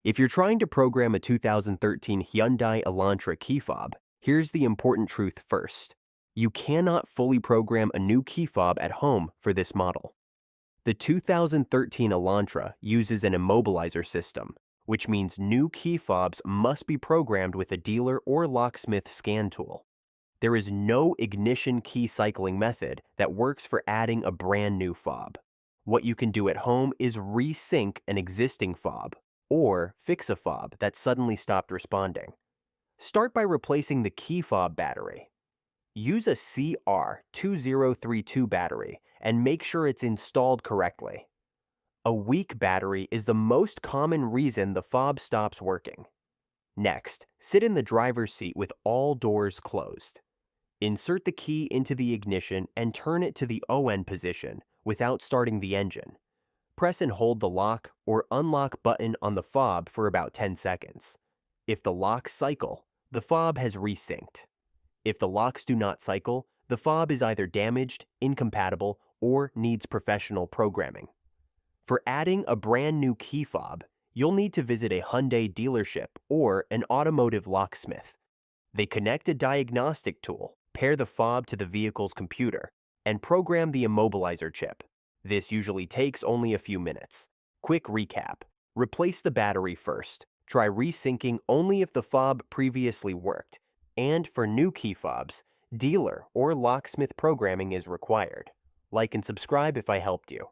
If you're trying to program a 2013 Hyundai Elantra key fob, here's the important truth first. You cannot fully program a new key fob at home for this model. The 2013 Elantra uses an immobilizer system, which means new key fobs must be programmed with a dealer or locksmith scan tool. There is no ignition key cycling method that works for adding a brand new fob. What you can do at home is resync an existing fob or fix a fob that suddenly stopped responding. Start by replacing the key fob battery. Use a CR2032 battery and make sure it's installed correctly. A weak battery is the most common reason the fob stops working. Next, sit in the driver's seat with all doors closed. Insert the key into the ignition and turn it to the ON position without starting the engine. Press and hold the lock or unlock button on the fob for about 10 seconds. If the locks cycle, the fob has resynced. If the locks do not cycle, the fob is either damaged, incompatible, or needs professional programming. For adding a brand new key fob, you'll need to visit a Hyundai dealership or an automotive locksmith. They connect a diagnostic tool, pair the fob to the vehicle's computer, and program the immobilizer chip. This usually takes only a few minutes. Quick recap. Replace the battery first. Try resyncing only if the fob previously worked. And for new key fobs, dealer or locksmith programming is required. Like and subscribe if I helped you.